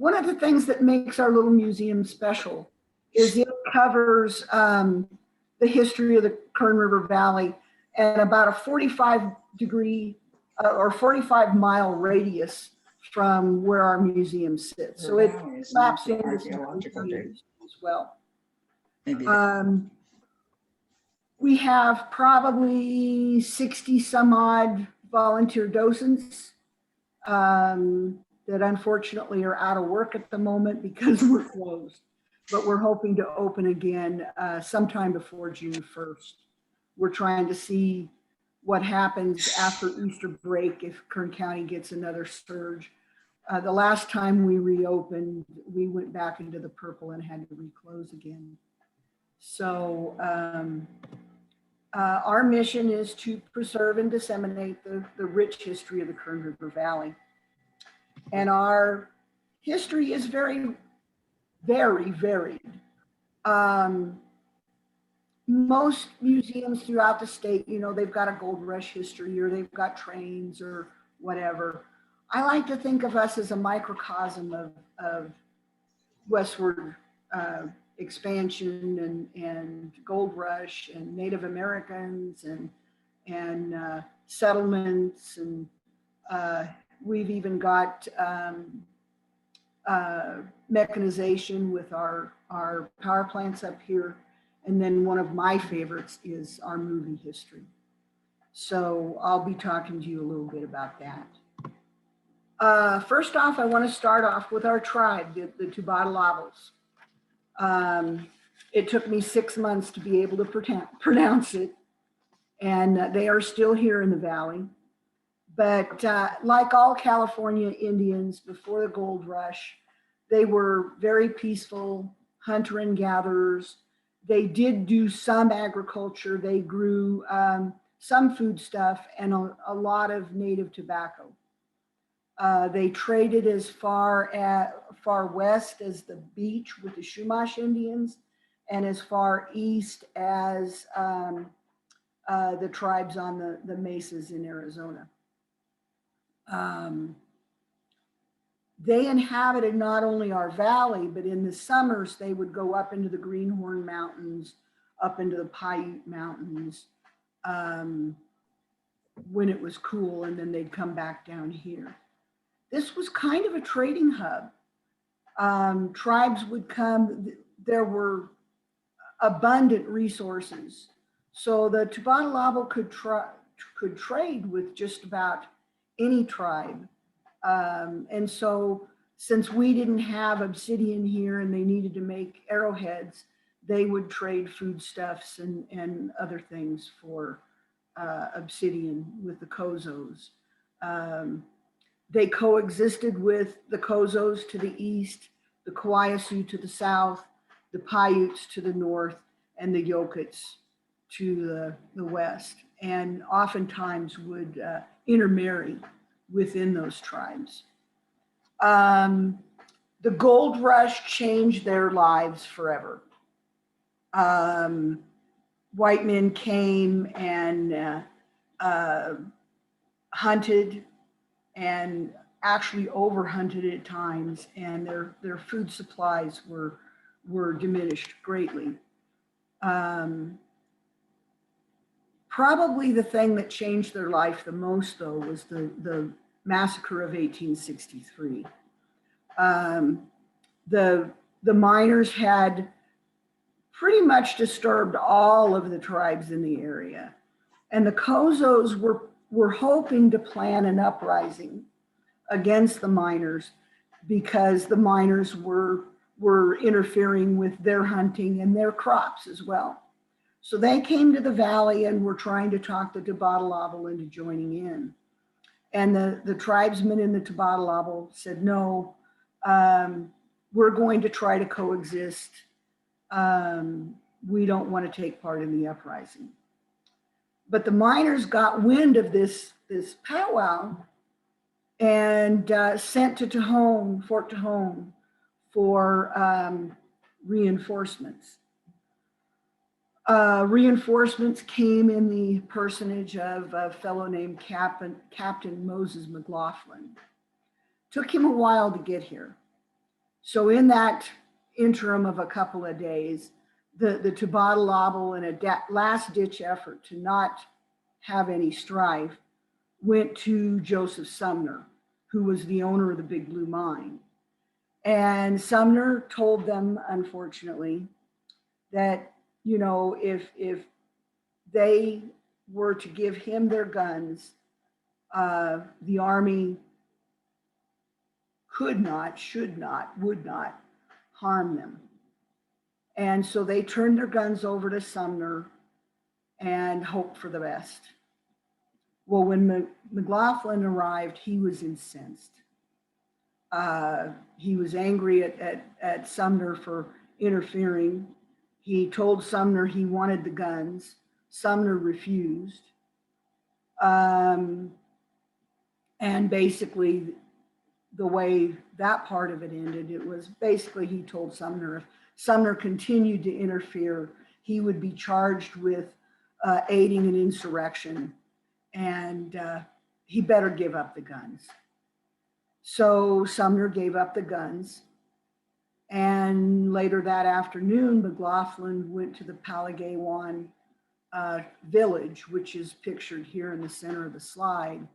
One of the things that makes our little museum special is it covers the history of the Kern River Valley and about a 45-degree or 45-mile radius from where our museum sits. So it maps into some as well. Maybe. We have probably 60 some odd volunteer docents that unfortunately are out of work at the moment because we're closed, but we're hoping to open again sometime before June 1st. We're trying to see what happens after Easter break if Kern County gets another surge. The last time we reopened, we went back into the purple and had to reclose again. So our mission is to preserve and disseminate the rich history of the Kern River Valley. And our history is very, very varied. Most museums throughout the state, you know, they've got a gold rush history or they've got trains or whatever. I like to think of us as a microcosm of westward expansion and gold rush and Native Americans and settlements, and we've even got mechanization with our power plants up here. And then one of my favorites is our movie history. So I'll be talking to you a little bit about that. First off, I want to start off with our tribe, the Tubatalabals. It took me 6 months to be able to pronounce it, and they are still here in the valley. But like all California Indians before the gold rush, they were very peaceful hunter and gatherers. They did do some agriculture. They grew some food stuff and a lot of native tobacco. They traded as far west as the beach with the Chumash Indians and as far east as the tribes on the mesas in Arizona. They inhabited not only our valley, but in the summers, they would go up into the Greenhorn Mountains, up into the Paiute Mountains when it was cool, and then they'd come back down here. This was kind of a trading hub. Tribes would come, there were abundant resources. So the Tubatalaba could trade with just about any tribe. And so since we didn't have obsidian here and they needed to make arrowheads, they would trade foodstuffs and other things for obsidian with the Cozos. They coexisted with the Cozos to the east, the Coayasu to the south, the Paiutes to the north, and the Yokuts to the west, and oftentimes would intermarry within those tribes. The gold rush changed their lives forever. White men came and hunted and actually overhunted at times, and their food supplies were diminished greatly. Probably the thing that changed their life the most, though, was the Massacre of 1863. The miners had pretty much disturbed all of the tribes in the area, and the Cozos were hoping to plan an uprising against the miners because the miners were interfering with their hunting and their crops as well. So they came to the valley and were trying to talk the Tubatalaba into joining in. And the tribesmen in the Tubatalaba said, no, we're going to try to coexist. We don't want to take part in the uprising. But the miners got wind of this powwow and sent to Fort Tejon for reinforcements. Reinforcements came in the personage of a fellow named Captain Moses McLaughlin. Took him a while to get here. So in that interim of a couple of days, the Tubatalabal, in a last ditch effort to not have any strife, went to Joseph Sumner, who was the owner of the Big Blue Mine. And Sumner told them, unfortunately, that, you know, if they were to give him their guns, the Army could not, should not, would not harm them. And so they turned their guns over to Sumner and hoped for the best. Well, when McLaughlin arrived, he was incensed. He was angry at Sumner for interfering. He told Sumner he wanted the guns. Sumner refused. And basically, the way that part of it ended, it was basically he told Sumner if Sumner continued to interfere, he would be charged with aiding an insurrection, and he better give up the guns. So Sumner gave up the guns, and later that afternoon, McLaughlin went to the Palagawan village, which is pictured here in the center of the slide,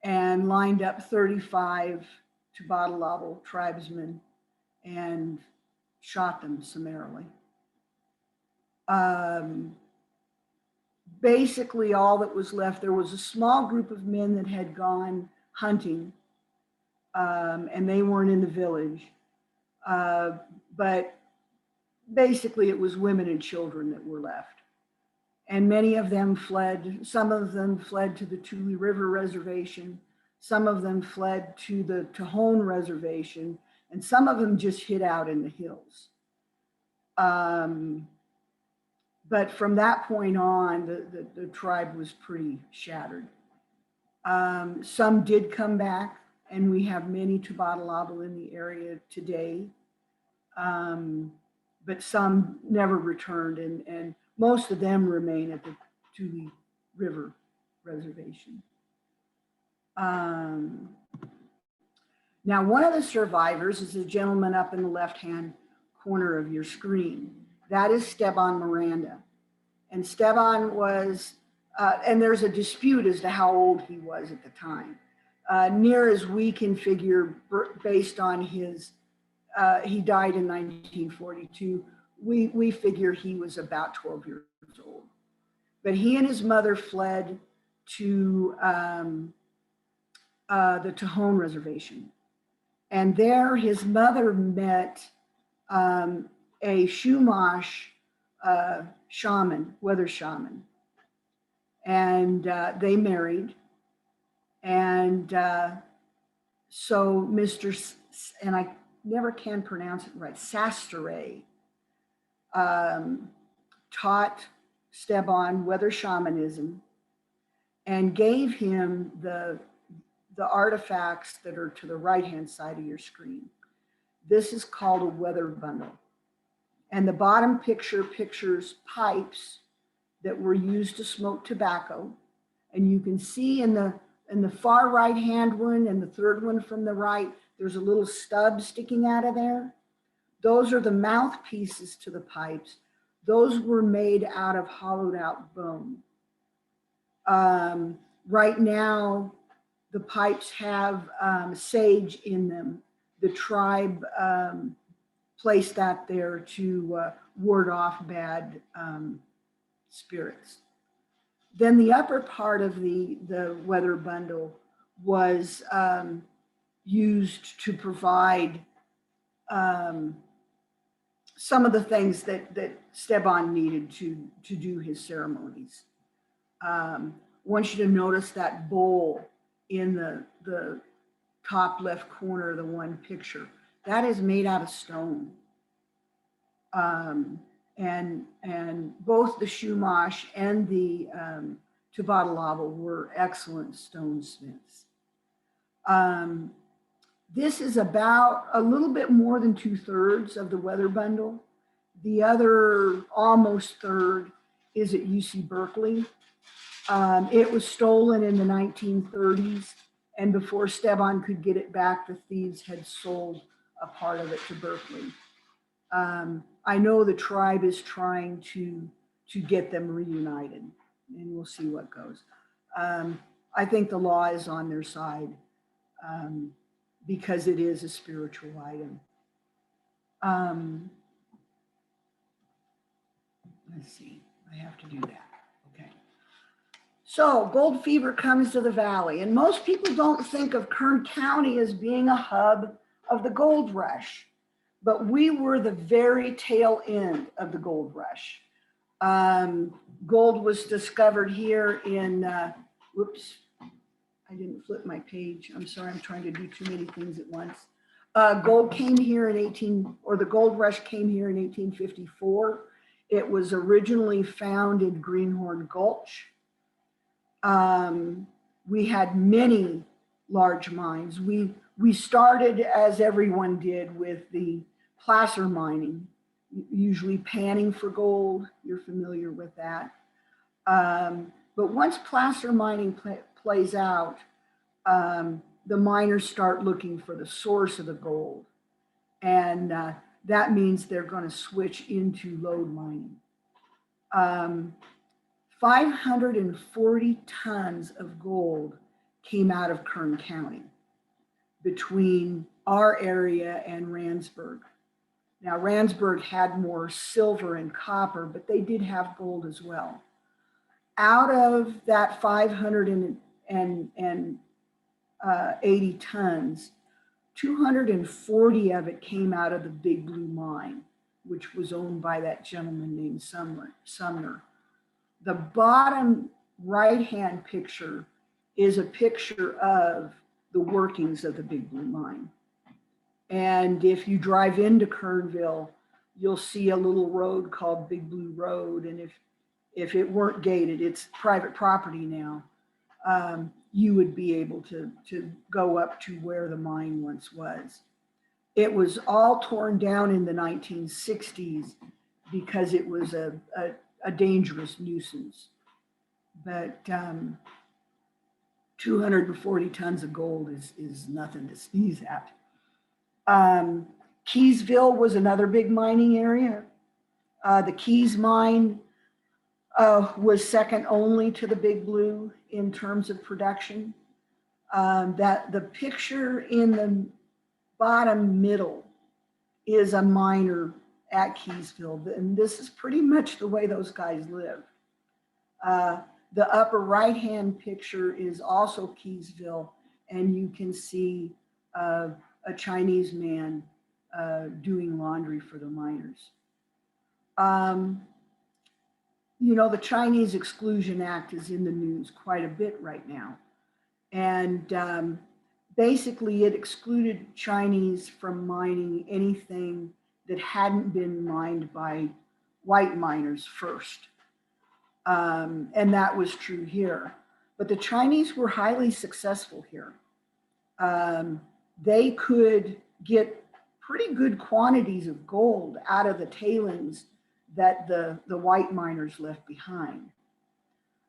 and lined up 35 Tubatalabal tribesmen and shot them summarily. Basically, all that was left, there was a small group of men that had gone hunting, and they weren't in the village. But basically, it was women and children that were left. And many of them fled. Some of them fled to the Tule River Reservation. Some of them fled to the Tohon Reservation. And some of them just hid out in the hills. But from that point on, the tribe was pretty shattered. Some did come back, and we have many Tubatalabal in the area today. But some never returned, and most of them remain at the Tule River Reservation. Now, one of the survivors is a gentleman up in the left-hand corner of your screen. That is Steban Miranda. And Steban was, and there's a dispute as to how old he was at the time. Near as we can figure, based on his, he died in 1942, we figure he was about 12 years old. But he and his mother fled to the Tohon Reservation. And there his mother met a Chumash shaman, weather shaman. And they married. And so Mr. And I never can pronounce it right, Sastere, taught Steban weather shamanism and gave him the artifacts that are to the right-hand side of your screen. This is called a weather bundle. And the bottom picture pictures pipes that were used to smoke tobacco. And you can see in the far right-hand one and the third one from the right, there's a little stub sticking out of there. Those are the mouthpieces to the pipes. Those were made out of hollowed out bone. Right now, the pipes have sage in them. The tribe placed that there to ward off bad spirits. Then the upper part of the weather bundle was used to provide some of the things that Steban needed to do his ceremonies. I want you to notice that bowl in the top left corner of the one picture. That is made out of stone. And both the Chumash and the Tubatalabal were excellent stonesmiths. This is about a little bit more than 2/3 of the weather bundle. The other almost third is at UC Berkeley. It was stolen in the 1930s, and before Steban could get it back, the thieves had sold a part of it to Berkeley. I know the tribe is trying to get them reunited, and we'll see what goes. I think the law is on their side because it is a spiritual item. Let's see, I have to do that. Okay. So gold fever comes to the valley, and most people don't think of Kern County as being a hub of the gold rush, but we were the very tail end of the gold rush. Gold was discovered here in, whoops, I didn't flip my page. I'm sorry, I'm trying to do too many things at once. Gold came here in the gold rush came here in 1854. It was originally found in Greenhorn Gulch. We had many large mines. We started, as everyone did, with the placer mining, usually panning for gold. You're familiar with that. But once placer mining plays out, the miners start looking for the source of the gold. And that means they're going to switch into lode mining. 540 tons of gold came out of Kern County between our area and Randsburg. Now, Randsburg had more silver and copper, but they did have gold as well. Out of that 580 tons, 240 of it came out of the Big Blue Mine, which was owned by that gentleman named Sumner. The bottom right-hand picture is a picture of the workings of the Big Blue Mine. And if you drive into Kernville, you'll see a little road called Big Blue Road. And if it weren't gated, it's private property now, you would be able to go up to where the mine once was. It was all torn down in the 1960s because it was a dangerous nuisance. But 240 tons of gold is nothing to sneeze at. Keysville was another big mining area. The Keys mine was second only to the Big Blue in terms of production. That the picture in the bottom middle is a miner at Keysville, and this is pretty much the way those guys live. The upper right-hand picture is also Keysville, and you can see a Chinese man doing laundry for the miners. You know, the Chinese Exclusion Act is in the news quite a bit right now. And basically it excluded Chinese from mining anything that hadn't been mined by white miners first. And that was true here. But the Chinese were highly successful here. They could get pretty good quantities of gold out of the tailings that the white miners left behind.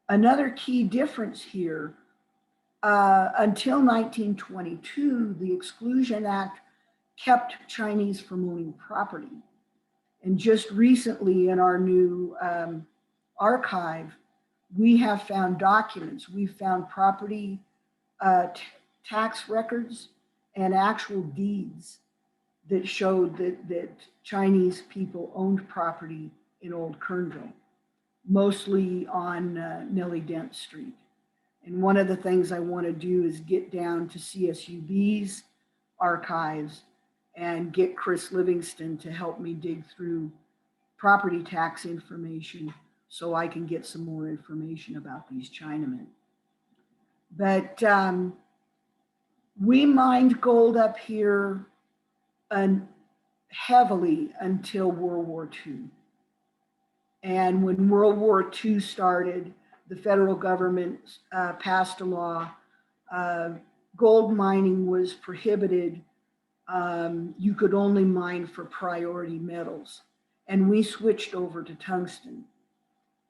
Another key difference here, until 1922, the Exclusion Act kept Chinese from owning property. And just recently in our new archive, we have found documents. We found property tax records and actual deeds that showed that Chinese people owned property in Old Kernville, mostly on Nellie Dent Street. And one of the things I want to do is get down to CSUB's archives and get Chris Livingston to help me dig through property tax information so I can get some more information about these Chinamen. But we mined gold up here heavily until World War II. And when World War II started, the federal government passed a law. Gold mining was prohibited. You could only mine for priority metals. And we switched over to tungsten.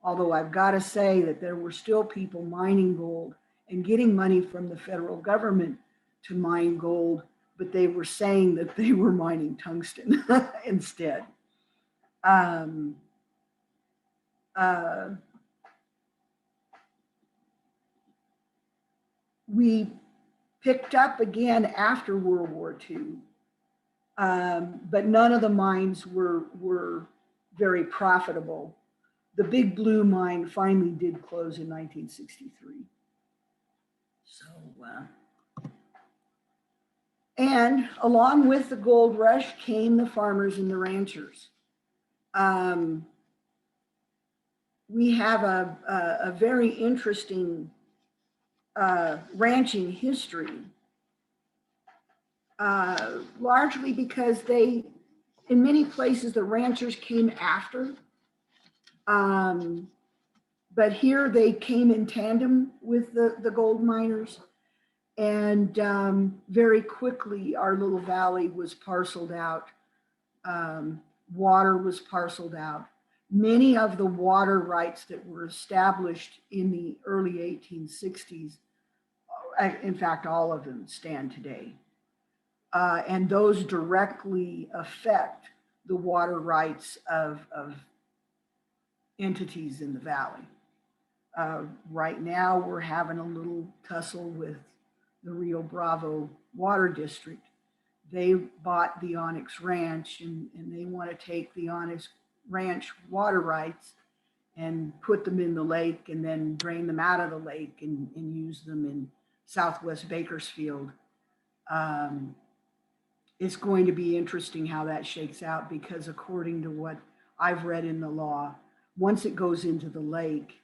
Although I've got to say that there were still people mining gold and getting money from the federal government to mine gold, but they were saying that they were mining tungsten instead. We picked up again after World War II, but none of the mines were very profitable. The Big Blue mine finally did close in 1963. So, and along with the gold rush came the farmers and the ranchers. We have a very interesting ranching history, largely because in many places, the ranchers came after. But here they came in tandem with the gold miners. And very quickly, our little valley was parceled out. Water was parceled out. Many of the water rights that were established in the early 1860s, in fact, all of them stand today. And those directly affect the water rights of entities in the valley. Right now, we're having a little tussle with the Rio Bravo Water District. They bought the Annex Ranch, and they want to take the Annex Ranch water rights and put them in the lake and then drain them out of the lake and use them in Southwest Bakersfield. It's going to be interesting how that shakes out, because according to what I've read in the law, once it goes into the lake,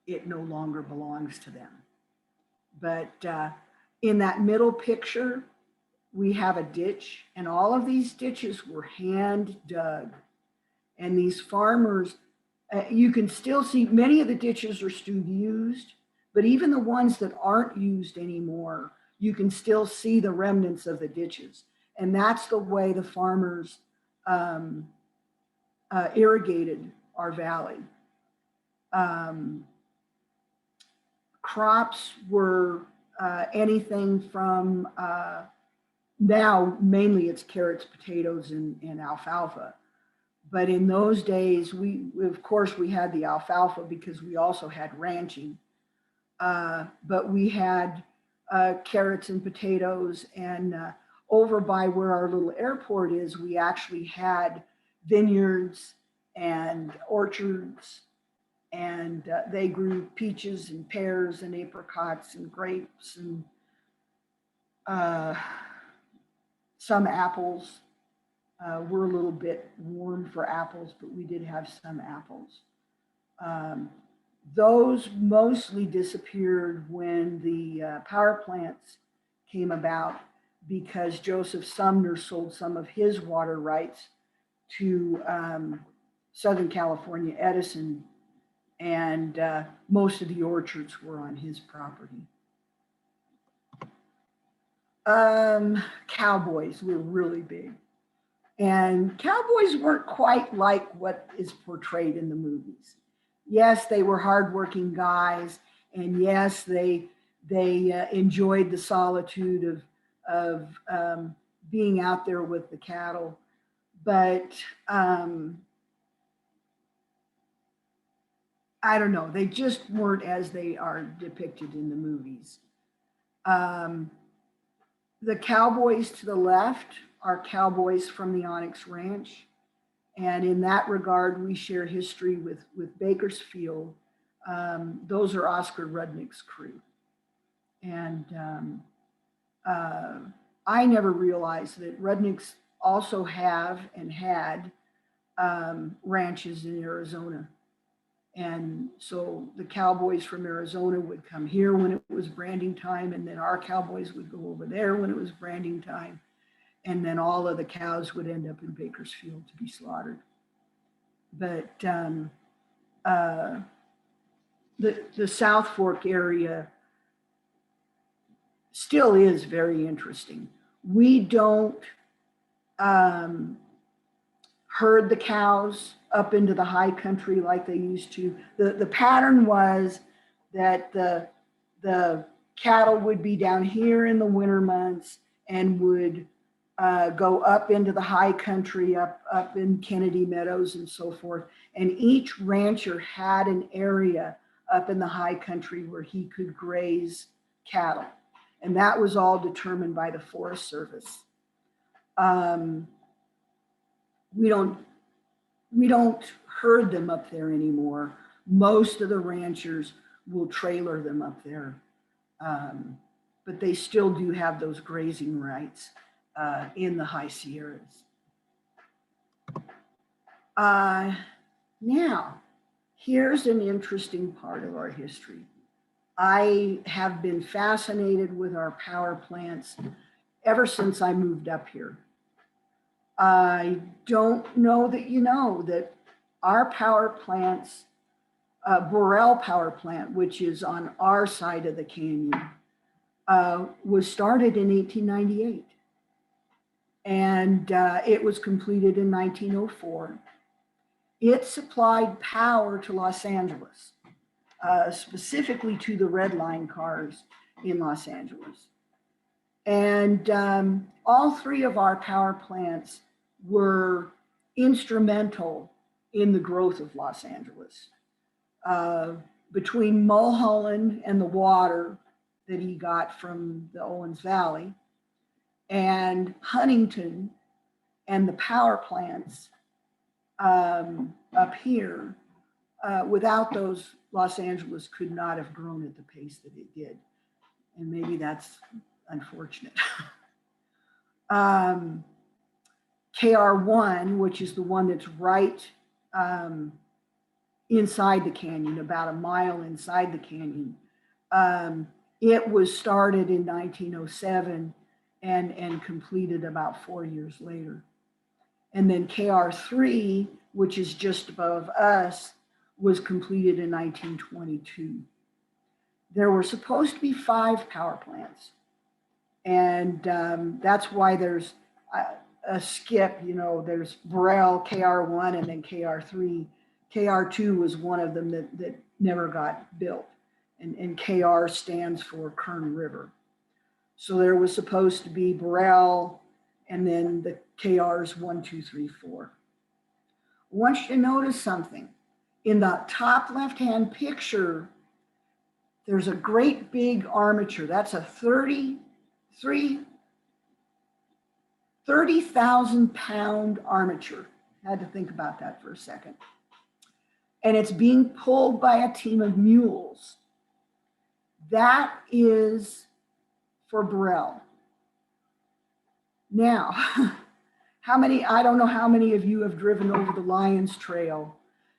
it no longer belongs to them. But in that middle picture, we have a ditch, and all of these ditches were hand dug. And these farmers, you can still see many of the ditches are still used, but even the ones that aren't used anymore, you can still see the remnants of the ditches. And that's the way the farmers irrigated our valley. Crops were anything from, now mainly it's carrots, potatoes, and alfalfa. But in those days, of course, we had the alfalfa because we also had ranching. But we had carrots and potatoes, and over by where our little airport is, we actually had vineyards and orchards, and they grew peaches and pears and apricots and grapes and some apples. We're a little bit warm for apples, but we did have some apples. Those mostly disappeared when the power plants came about, because Joseph Sumner sold some of his water rights to Southern California Edison, and most of the orchards were on his property. Cowboys were really big. And cowboys weren't quite like what is portrayed in the movies. Yes, they were hardworking guys, and yes, they enjoyed the solitude of being out there with the cattle. But I don't know, they just weren't as they are depicted in the movies. The cowboys to the left are cowboys from the Annex Ranch. And in that regard, we share history with Bakersfield. Those are Oscar Rudnick's crew. And I never realized that Rudnick's also have and had ranches in Arizona. And so the cowboys from Arizona would come here when it was branding time, and then our cowboys would go over there when it was branding time. And then all of the cows would end up in Bakersfield to be slaughtered. But the South Fork area still is very interesting. We don't herd the cows up into the high country like they used to. The pattern was that the cattle would be down here in the winter months and would go up into the high country, up in Kennedy Meadows and so forth. And each rancher had an area up in the high country where he could graze cattle. And that was all determined by the Forest Service. We don't herd them up there anymore. Most of the ranchers will trailer them up there. But they still do have those grazing rights in the high Sierras. Now, here's an interesting part of our history. I have been fascinated with our power plants ever since I moved up here. I don't know that you know that our power plants, Burrell Power Plant, which is on our side of the canyon, was started in 1898. And it was completed in 1904. It supplied power to Los Angeles, specifically to the Red Line cars in Los Angeles. And all three of our power plants were instrumental in the growth of Los Angeles. Between Mulholland and the water that he got from the Owens Valley, and Huntington and the power plants up here, without those, Los Angeles could not have grown at the pace that it did. And maybe that's unfortunate. KR1, which is the one that's right inside the canyon, about a mile inside the canyon, it was started in 1907 and completed about 4 years later. And then KR3, which is just above us, was completed in 1922. There were supposed to be 5 power plants. And that's why there's a skip, you know, there's Burrell, KR1, and then KR3. KR2 was one of them that never got built. And KR stands for Kern River. So there was supposed to be Burrell and then the KRs 1, 2, 3, 4. I want you to notice something. In the top left-hand picture, there's a great big armature. That's a 30,000 pound armature. I had to think about that for a second. And it's being pulled by a team of mules. That is for Burrell. Now, I don't know how many of you have driven over the Lions Trail.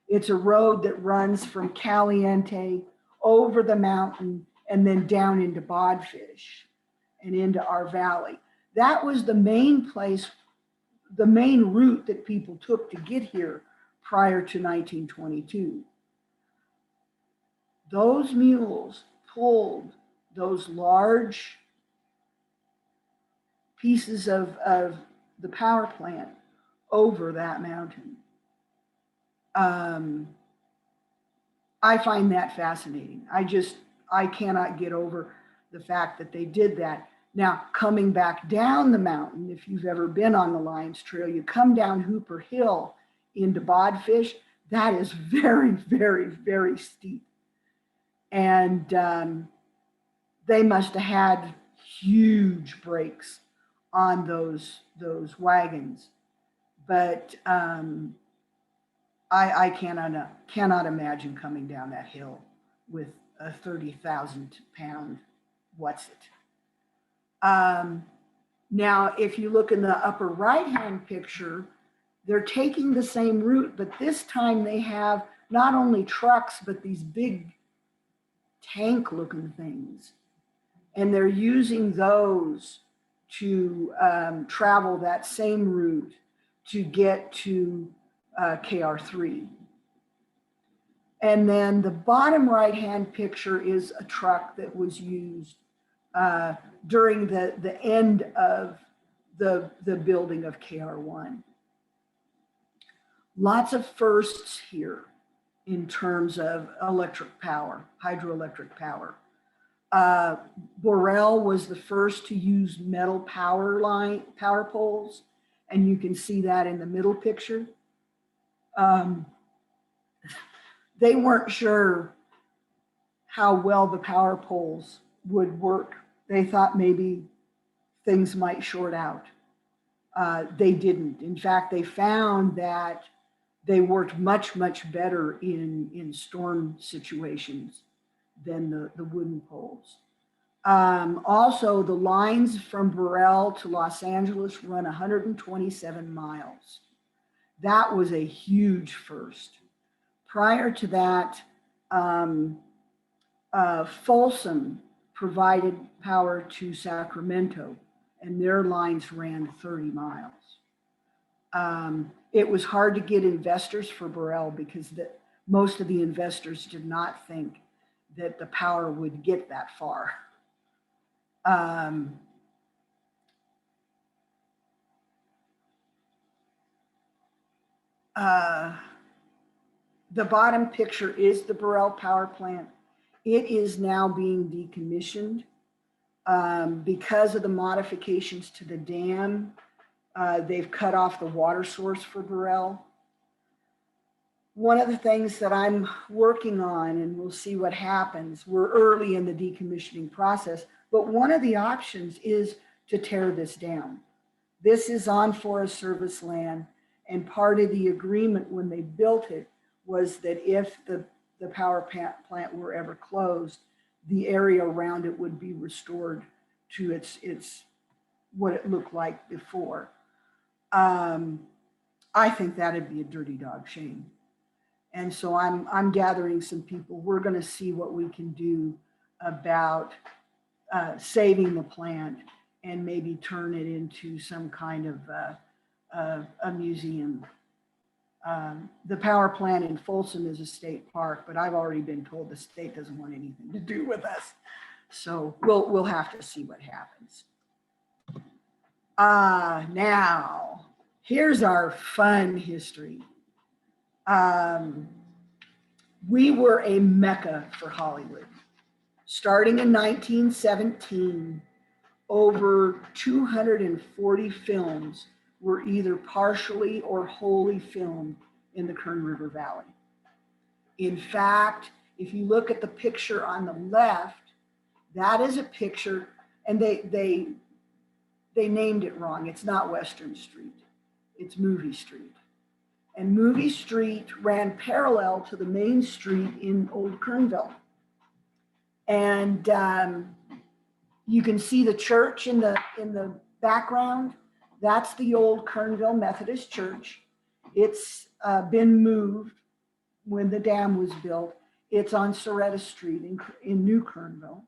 It's a road that runs from Caliente over the mountain and then down into Bodfish and into our valley. That was the main place, the main route that people took to get here prior to 1922. Those mules pulled those large pieces of the power plant over that mountain. I find that fascinating. I cannot get over the fact that they did that. Now, coming back down the mountain, if you've ever been on the Lions Trail, you come down Hooper Hill into Bodfish. That is very, very, very steep. And they must have had huge brakes on those wagons. But I cannot imagine coming down that hill with a 30,000 pound, what's it? Now, if you look in the upper right-hand picture, they're taking the same route, but this time they have not only trucks, but these big tank-looking things. And they're using those to travel that same route to get to KR3. And then the bottom right-hand picture is a truck that was used during the end of the building of KR1. Lots of firsts here in terms of electric power, hydroelectric power. Borel was the first to use metal power poles, and you can see that in the middle picture. They weren't sure how well the power poles would work. They thought maybe things might short out. They didn't. In fact, they found that they worked much, much better in storm situations than the wooden poles. Also, the lines from Burrell to Los Angeles run 127 miles. That was a huge first. Prior to that, Folsom provided power to Sacramento, and their lines ran 30 miles. It was hard to get investors for Burrell because most of the investors did not think that the power would get that far. The bottom picture is the Burrell power plant. It is now being decommissioned because of the modifications to the dam. They've cut off the water source for Burrell. One of the things that I'm working on, and we'll see what happens, we're early in the decommissioning process, but one of the options is to tear this down. This is on Forest Service land, and part of the agreement when they built it was that if the power plant were ever closed, the area around it would be restored to its what it looked like before. I think that'd be a dirty dog shame. And so I'm gathering some people. We're going to see what we can do about saving the plant and maybe turn it into some kind of a museum. The power plant in Folsom is a state park, but I've already been told the state doesn't want anything to do with us. So we'll have to see what happens. Now, here's our fun history. We were a mecca for Hollywood. Starting in 1917, over 240 films were either partially or wholly filmed in the Kern River Valley. In fact, if you look at the picture on the left, that is a picture, and they named it wrong. It's not Western Street, it's Movie Street. And Movie Street ran parallel to the main street in Old Kernville. And you can see the church in the background. That's the old Kernville Methodist Church. It's been moved when the dam was built. It's on Soretta Street in New Kernville.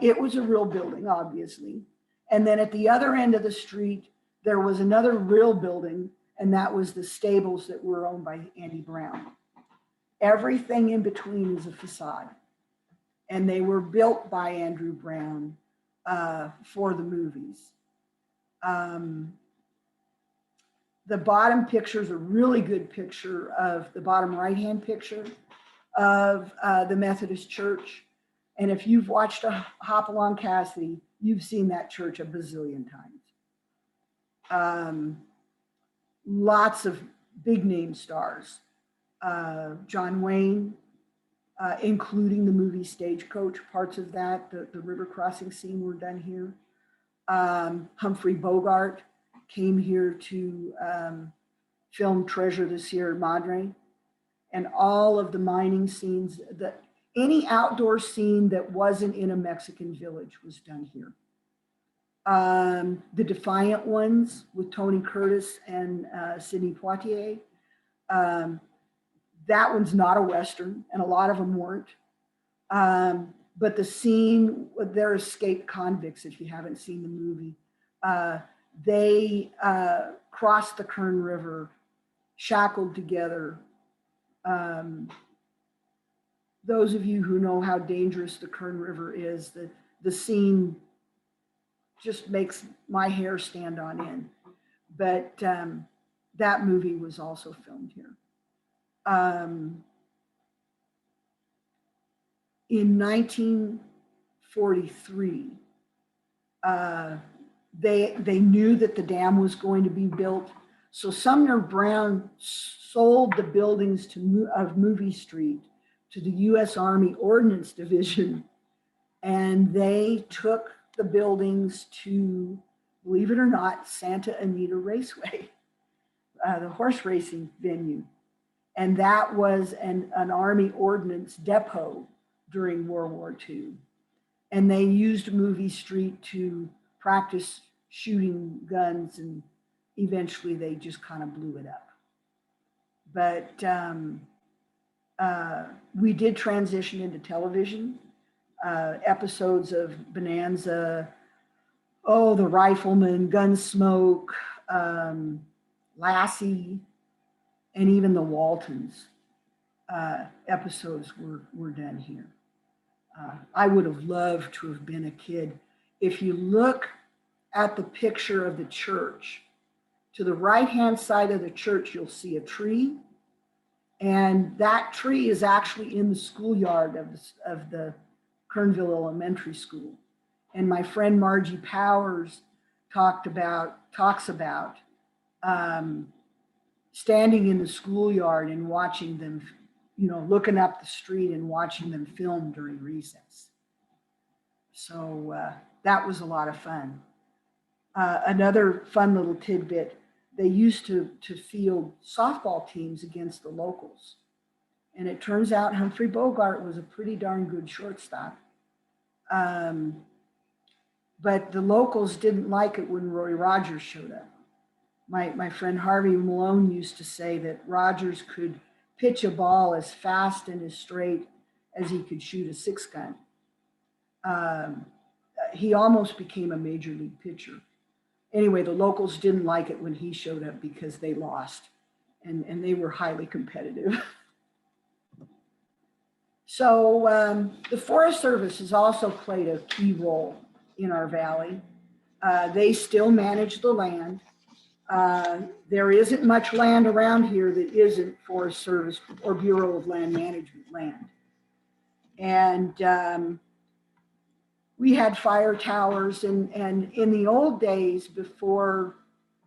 It was a real building, obviously. And then at the other end of the street, there was another real building, and that was the stables that were owned by Andy Brown. Everything in between is a facade. And they were built by Andrew Brown for the movies. The bottom picture is a really good picture of the bottom right-hand picture of the Methodist Church. And if you've watched a Hopalong Cassidy, you've seen that church a bazillion times. Lots of big name stars. John Wayne, including the movie Stagecoach, parts of that, the river crossing scene were done here. Humphrey Bogart came here to film Treasure of the Sierra Madre, and all of the mining scenes, any outdoor scene that wasn't in a Mexican village was done here. The Defiant Ones with Tony Curtis and Sidney Poitier. That one's not a Western, and a lot of them weren't. But the scene, they're escaped convicts, if you haven't seen the movie. They crossed the Kern River, shackled together. Those of you who know how dangerous the Kern River is, the scene just makes my hair stand on end. But that movie was also filmed here. In 43. They knew that the dam was going to be built. So Sumner Brown sold the buildings of Movie Street to the U.S. Army Ordnance Division, and they took the buildings to, believe it or not, Santa Anita Raceway, the horse racing venue. And that was an Army Ordnance depot during World War II. And they used Movie Street to practice shooting guns, and eventually they just kind of blew it up. But we did transition into television, episodes of Bonanza, The Rifleman, Gunsmoke, Lassie, and even the Waltons episodes were done here. I would have loved to have been a kid. If you look at the picture of the church, to the right-hand side of the church, you'll see a tree. And that tree is actually in the schoolyard of the Kernville Elementary School. And my friend Margie Powers talks about standing in the schoolyard and watching them, looking up the street and watching them film during recess. So that was a lot of fun. Another fun little tidbit, they used to field softball teams against the locals. And it turns out Humphrey Bogart was a pretty darn good shortstop. But the locals didn't like it when Roy Rogers showed up. My friend Harvey Malone used to say that Rogers could pitch a ball as fast and as straight as he could shoot a 6-gun. He almost became a major league pitcher. Anyway, the locals didn't like it when he showed up because they lost, and they were highly competitive. So the Forest Service has also played a key role in our valley. They still manage the land. There isn't much land around here that isn't Forest Service or Bureau of Land Management land. And we had fire towers, and in the old days, before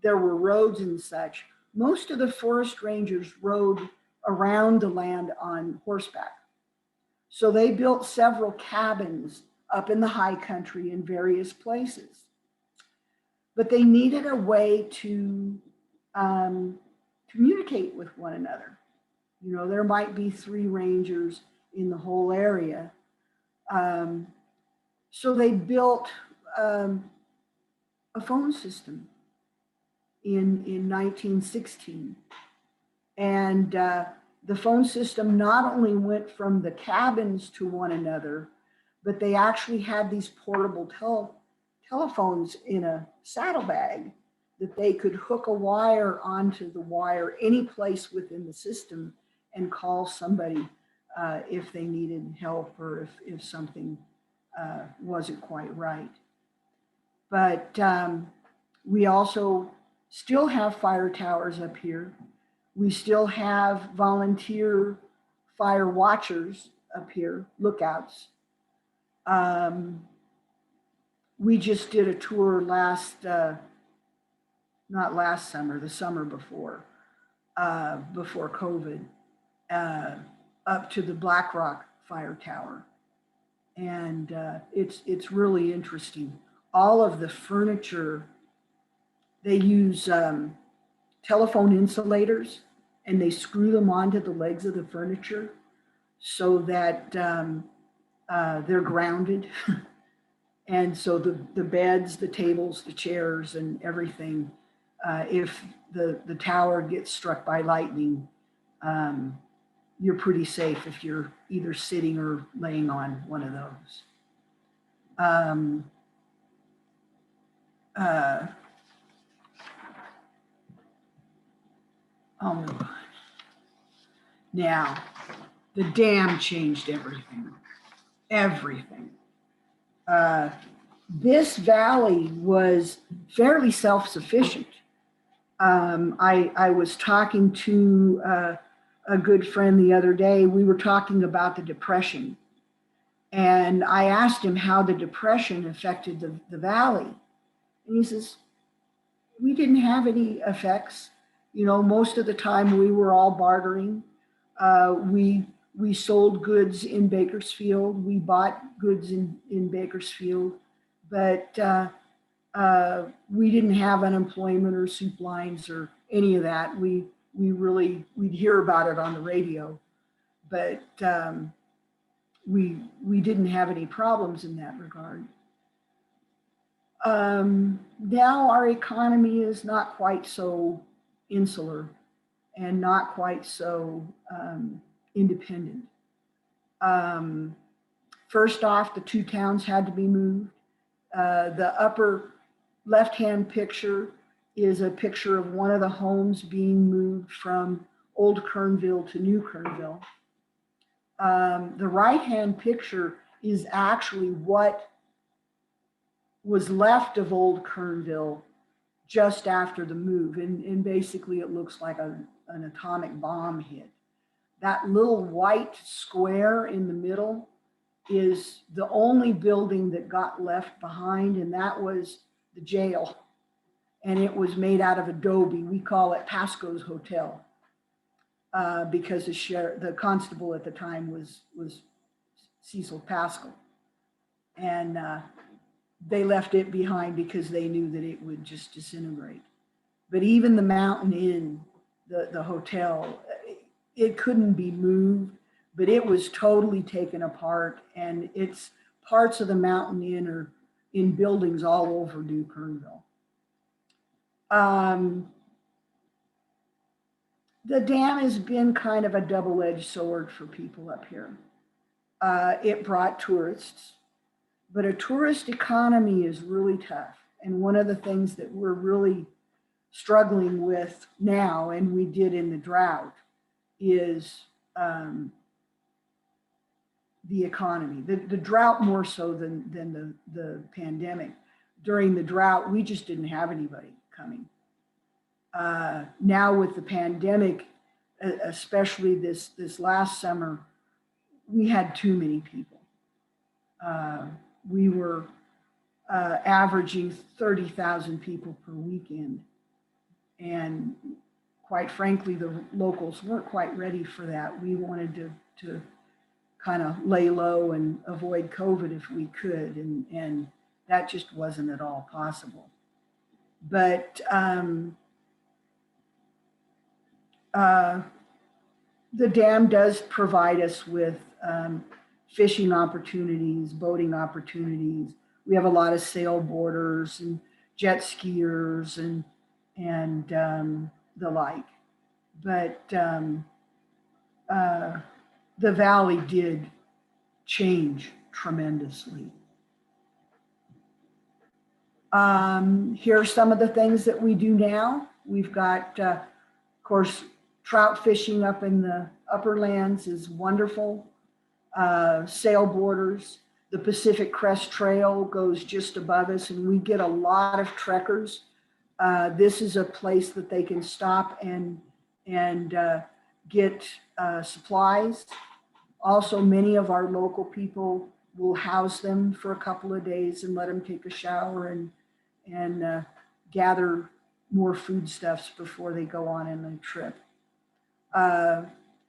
there were roads and such, most of the forest rangers rode around the land on horseback. So they built several cabins up in the high country in various places. But they needed a way to communicate with one another. There might be 3 rangers in the whole area. So they built a phone system in 1916. And the phone system not only went from the cabins to one another, but they actually had these portable telephones in a saddlebag that they could hook a wire onto the wire any place within the system and call somebody if they needed help or if something wasn't quite right. But we also still have fire towers up here. We still have volunteer fire watchers up here, lookouts. We just did a tour not last summer, the summer before COVID, up to the Black Rock Fire Tower. And it's really interesting. All of the furniture, they use telephone insulators, and they screw them onto the legs of the furniture so that they're grounded. And so the beds, the tables, the chairs, and everything, if the tower gets struck by lightning, you're pretty safe if you're either sitting or laying on one of those. I'll move on. Now, the dam changed everything. Everything. This valley was fairly self-sufficient. I was talking to a good friend the other day. We were talking about the Depression. And I asked him how the Depression affected the valley. And he says, we didn't have any effects. You know, most of the time we were all bartering. We sold goods in Bakersfield. We bought goods in Bakersfield, but we didn't have unemployment or soup lines or any of that. We'd hear about it on the radio, but we didn't have any problems in that regard. Now our economy is not quite so insular and not quite so independent. First off, the two towns had to be moved. The upper left-hand picture is a picture of one of the homes being moved from Old Kernville to New Kernville. The right-hand picture is actually what was left of Old Kernville just after the move. And basically it looks like an atomic bomb hit. That little white square in the middle is the only building that got left behind, and that was the jail. And it was made out of adobe. We call it Pasco's Hotel because the constable at the time was Cecil Pascal. And they left it behind because they knew that it would just disintegrate. But even the Mountain Inn, the hotel, it couldn't be moved, but it was totally taken apart, and it's parts of the Mountain Inn are in buildings all over New Kernville. The dam has been kind of a double-edged sword for people up here. It brought tourists, but a tourist economy is really tough. And one of the things that we're really struggling with now, and we did in the drought, is the economy. The drought more so than the pandemic. During the drought, we just didn't have anybody coming. Now with the pandemic, especially this last summer, we had too many people. We were averaging 30,000 people per weekend. And quite frankly, the locals weren't quite ready for that. We wanted to kind of lay low and avoid COVID if we could, and that just wasn't at all possible. But the dam does provide us with fishing opportunities, boating opportunities. We have a lot of sailboarders and jet skiers and the like. But the valley did change tremendously. Here are some of the things that we do now. We've got, of course, trout fishing up in the upper lands is wonderful. Sailboarders. The Pacific Crest Trail goes just above us, and we get a lot of trekkers. This is a place that they can stop and get supplies. Also, many of our local people will house them for a couple of days and let them take a shower and gather more foodstuffs before they go on in the trip.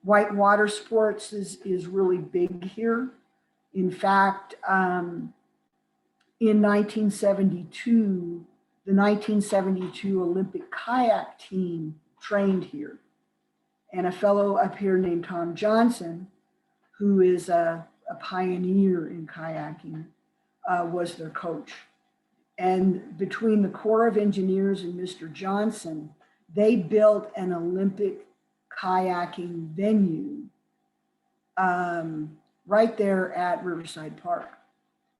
White water sports is really big here. In fact, in 1972, the 1972 Olympic kayak team trained here. And a fellow up here named Tom Johnson, who is a pioneer in kayaking, was their coach. And between the Corps of Engineers and Mr. Johnson, they built an Olympic kayaking venue right there at Riverside Park.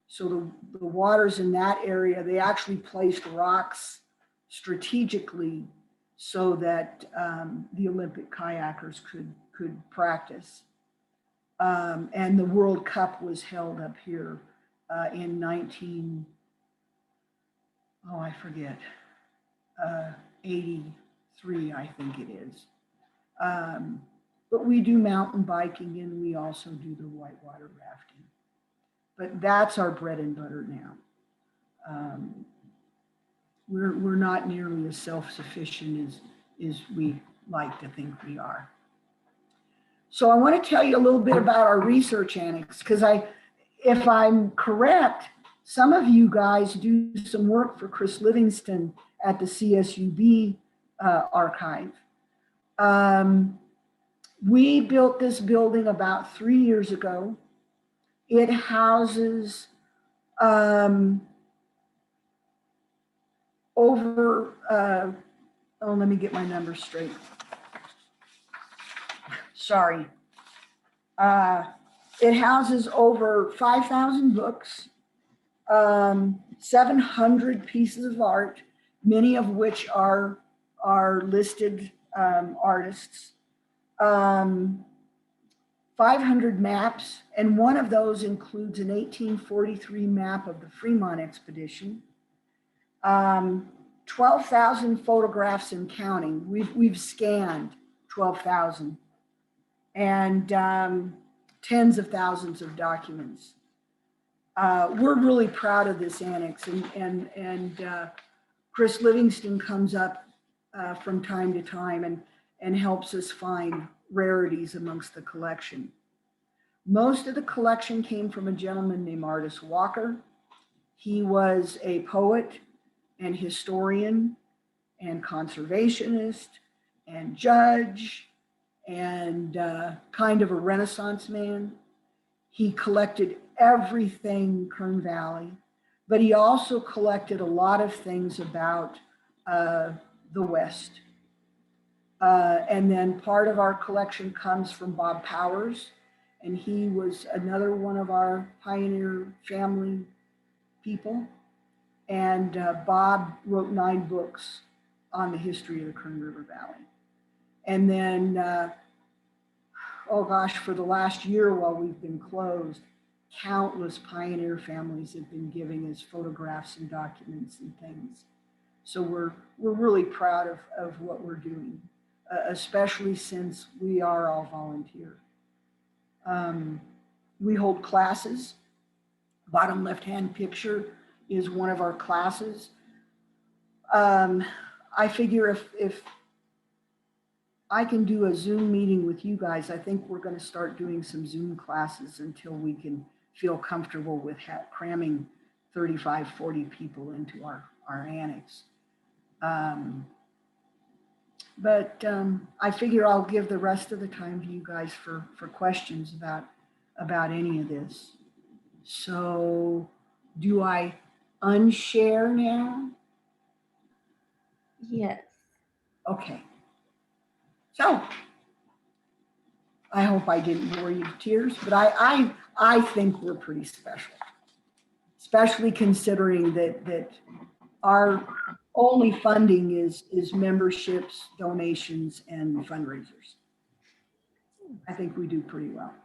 So the waters in that area, they actually placed rocks strategically so that the Olympic kayakers could practice. And the World Cup was held up here in 83, I think it is. But we do mountain biking, and we also do the whitewater rafting. but that's our bread and butter now. We're not nearly as self-sufficient as we like to think we are. So I want to tell you a little bit about our research annex, because if I'm correct, some of you guys do some work for Chris Livingston at the CSUB archive. We built this building about 3 years ago. It houses let me get my numbers straight. Sorry. It houses over 5,000 books, 700 pieces of art, many of which are listed artists, 500 maps, and one of those includes an 1843 map of the Fremont expedition, 12,000 photographs and counting. We've scanned 12,000, and tens of thousands of documents. We're really proud of this annex, and Chris Livingston comes up from time to time and helps us find rarities amongst the collection. Most of the collection came from a gentleman named Artis Walker. He was a poet and historian and conservationist and judge and kind of a Renaissance man. He collected everything Kern Valley, but he also collected a lot of things about the West. And then part of our collection comes from Bob Powers, and he was another one of our pioneer family people. And Bob wrote 9 books on the history of the Kern River Valley. And then, oh gosh, for the last year while we've been closed, countless pioneer families have been giving us photographs and documents and things. So we're really proud of what we're doing, especially since we are all volunteer. We hold classes. Bottom left-hand picture is one of our classes. I figure if I can do a Zoom meeting with you guys, I think we're going to start doing some Zoom classes until we can feel comfortable with cramming 35, 40 people into our annex. But I figure I'll give the rest of the time to you guys for questions about any of this. So do I unshare now? Yes. Okay. So I hope I didn't bore you to tears, but I think we're pretty special, especially considering that our only funding is memberships, donations, and fundraisers. I think we do pretty well.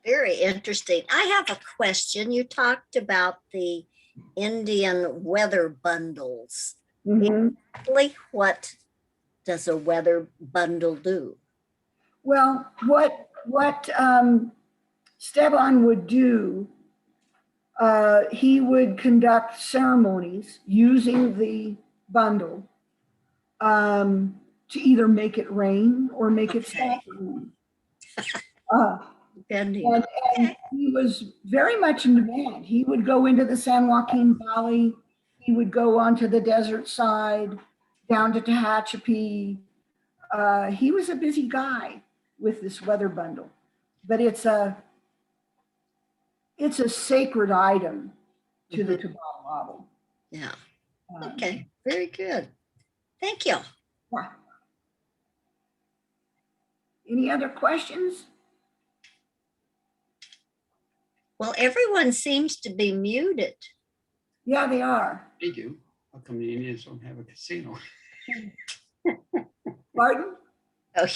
Very interesting. I have a question. You talked about the Indian weather bundles. Mm-hmm. Exactly what does a weather bundle do? Well, what Steban would do, he would conduct ceremonies using the bundle to either make it rain or make it stop raining. Depending. And he was very much in demand. He would go into the San Joaquin Valley. He would go onto the desert side, down to Tehachapi. He was a busy guy with this weather bundle, but it's a sacred item to the Tobal. Yeah. Okay. Very good. Thank you. Yeah. Any other questions? Well, everyone seems to be muted. Yeah, they are. They do. How come the Indians don't have a casino? Pardon? Oh,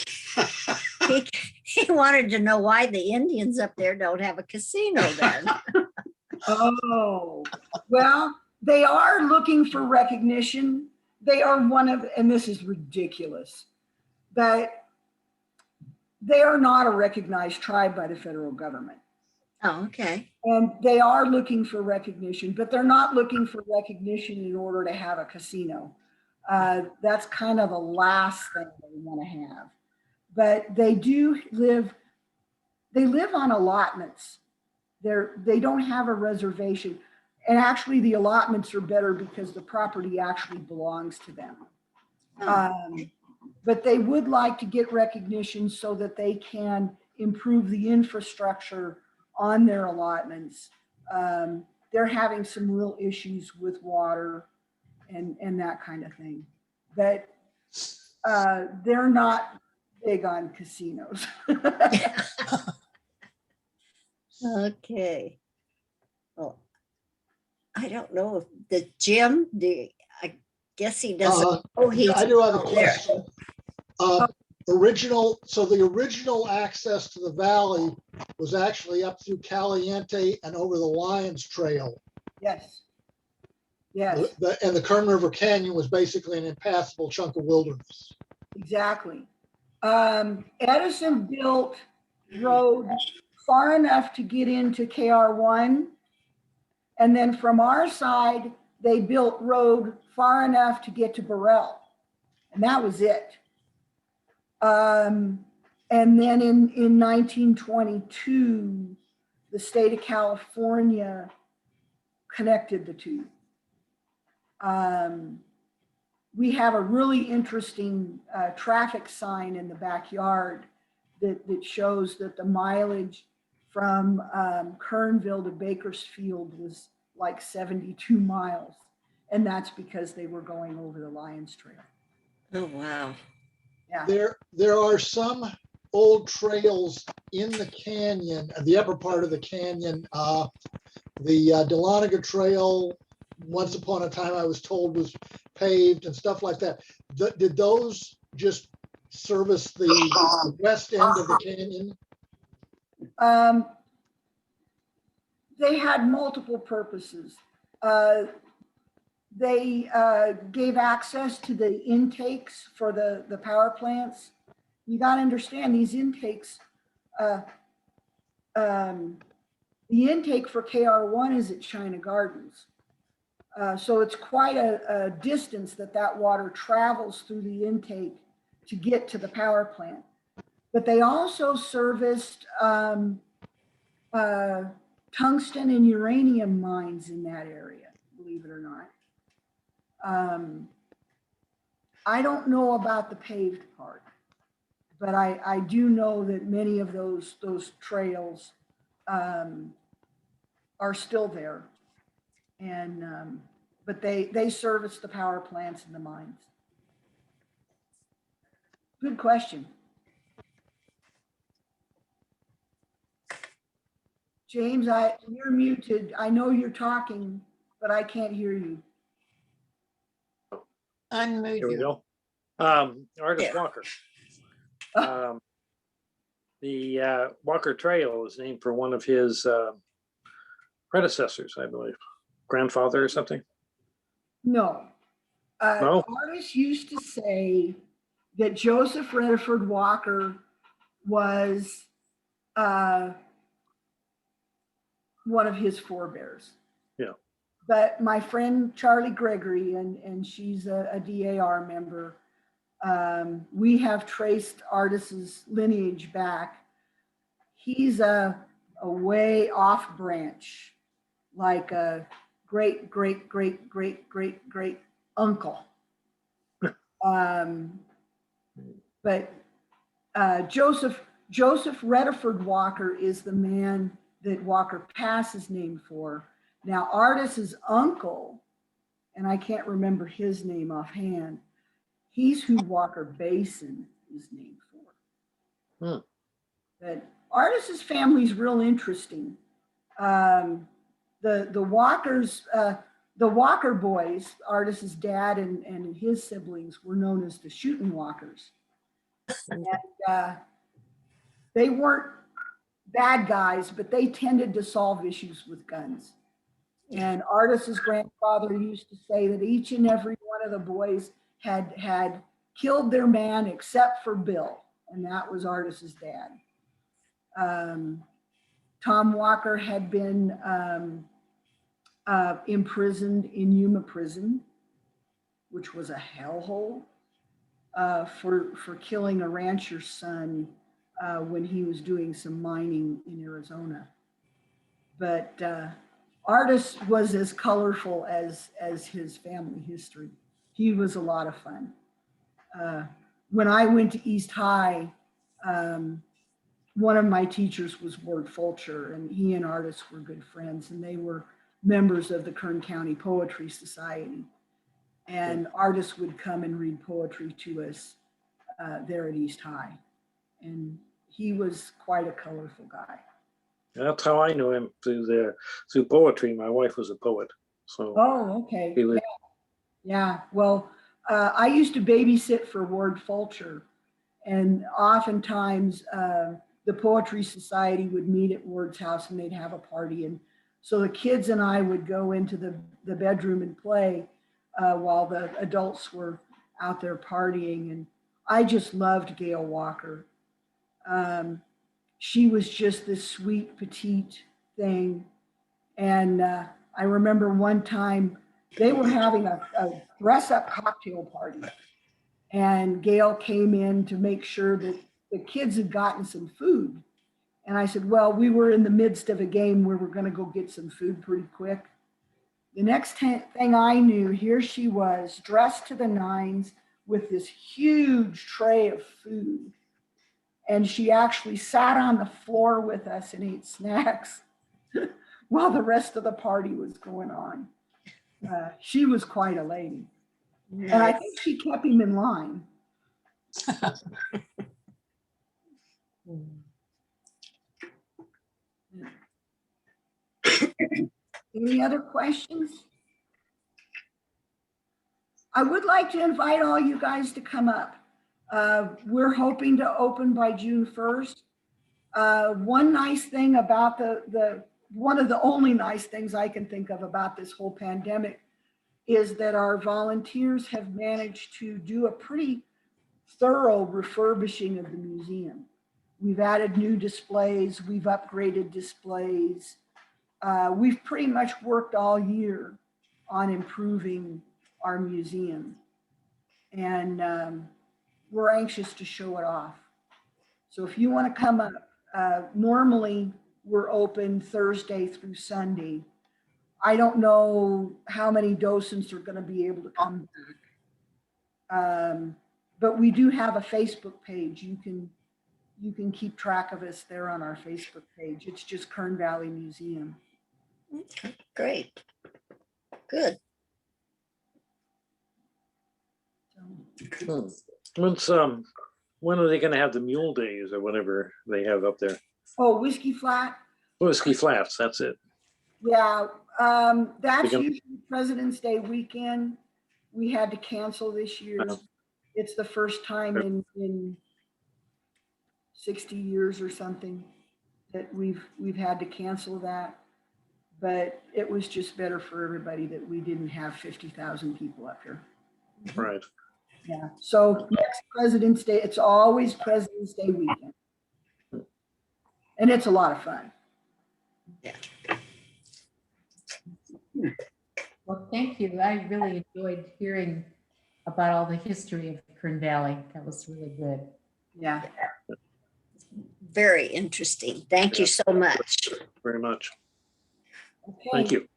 he wanted to know why the Indians up there don't have a casino then. Oh, well, they are looking for recognition. They are one of, and this is ridiculous, but they are not a recognized tribe by the federal government. Oh, okay. And they are looking for recognition, but they're not looking for recognition in order to have a casino. That's kind of the last thing they want to have. But they live on allotments. They don't have a reservation. And actually the allotments are better because the property actually belongs to them. But they would like to get recognition so that they can improve the infrastructure on their allotments. They're having some real issues with water and that kind of thing. But they're not big on casinos. Okay. Well, I don't know if the Jim, I guess he doesn't. Oh, he's. I do have a oh, there. question. So the original access to the valley was actually up through Caliente and over the Lions Trail. Yes. Yes, And the Kern River Canyon was basically an impassable chunk of wilderness. exactly. Edison built road far enough to get into KR1. And then from our side, they built road far enough to get to Burrell. And that was it. And then in 1922, the state of California connected the two. We have a really interesting traffic sign in the backyard that shows that the mileage from Kernville to Bakersfield was like 72 miles. And that's because they were going over the Lions Trail. Oh, wow. Yeah. There are some old trails in the canyon, the upper part of the canyon. The Dahlonega Trail, once upon a time I was told was paved and stuff like that. Did those just service the west end of the canyon? They had multiple purposes. They gave access to the intakes for the power plants. You got to understand these intakes. The intake for KR1 is at China Gardens. So it's quite a distance that water travels through the intake to get to the power plant. But they also serviced tungsten and uranium mines in that area, believe it or not. I don't know about the paved part, but I do know that many of those trails are still there. And but they service the power plants and the mines. Good question. James, you're muted. I know you're talking, but I can't hear you. Unmute Here we you. go. Artist Yeah. Walker. The Walker Trail is named for one of his predecessors, I believe, grandfather or something. No. No? Artists used to say that Joseph Rutherford Walker was one of his forebears. Yeah. But my friend Charlie Gregory, and she's a DAR member, we have traced Artis's lineage back. He's a way off branch, like a great uncle. But Joseph Rutherford Walker is the man that Walker Pass is named for. Now, Artis's uncle, and I can't remember his name offhand, he's who Walker Basin is named for. But Artis's family is real interesting. The Walkers, the Walker boys, Artis's dad and his siblings were known as the Shooting Walkers. And they weren't bad guys, but they tended to solve issues with guns. And Artis's grandfather used to say that each and every one of the boys had killed their man except for Bill, and that was Artis's dad. Tom Walker had been imprisoned in Yuma Prison, which was a hellhole, for killing a rancher's son when he was doing some mining in Arizona. But Artis was as colorful as his family history. He was a lot of fun. When I went to East High, one of my teachers was Ward Fulcher, and he and Artis were good friends, and they were members of the Kern County Poetry Society. And Artis would come and read poetry to us there at East High. And he was quite a colorful guy. That's how I knew him, through poetry. My wife was a poet, so Oh, okay. he was, Yeah. Well, I used to babysit for Ward Fulcher, and oftentimes the Poetry Society would meet at Ward's house and they'd have a party. And so the kids and I would go into the bedroom and play while the adults were out there partying. And I just loved Gail Walker. She was just this sweet, petite thing. And I remember one time they were having a dress-up cocktail party. And Gail came in to make sure that the kids had gotten some food. And I said, well, we were in the midst of a game where we're going to go get some food pretty quick. The next thing I knew, here she was, dressed to the nines with this huge tray of food. And she actually sat on the floor with us and ate snacks while the rest of the party was going on. She was quite a lady. And I think she kept him in line. Any other questions? I would like to invite all you guys to come up. We're hoping to open by June 1st. One nice thing about one of the only nice things I can think of about this whole pandemic is that our volunteers have managed to do a pretty thorough refurbishing of the museum. We've added new displays, we've upgraded displays. We've pretty much worked all year on improving our museum. And we're anxious to show it off. So if you want to come up, normally we're open Thursday through Sunday. I don't know how many docents are going to be able to come back. But we do have a Facebook page. You can keep track of us there on our Facebook page. It's just Kern Valley Museum. Okay, great. Good. When are they going to have the mule days or whatever they have up there? Oh, Whiskey Flat? Whiskey Flats, that's it. Yeah, that's Begin- usually President's Day weekend. We had to cancel this year. It's the first time in 60 years or something that we've had to cancel that. But it was just better for everybody that we didn't have 50,000 people up here. Right. Yeah, so next President's Day, it's always President's Day weekend. And it's a lot of fun. Well, thank you. I really enjoyed hearing about all the history of Kern Valley. That was really good. Yeah. Very interesting. Thank you so much. Very much. Okay. Thank you.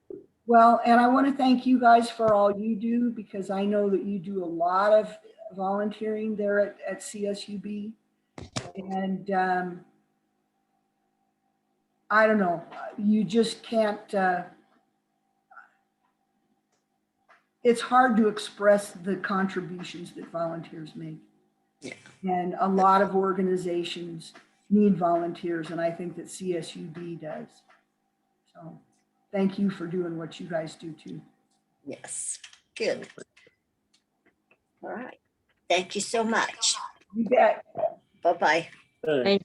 Well, and I want to thank you guys for all you do, because I know that you do a lot of volunteering there at CSUB. And I don't know, you just can't, it's hard to express the contributions that volunteers make. Yeah. And a lot of organizations need volunteers, and I think that CSUB does. So thank you for doing what you guys do too. Yes, good. All right. Thank you so much. You bet. Bye-bye. Hey.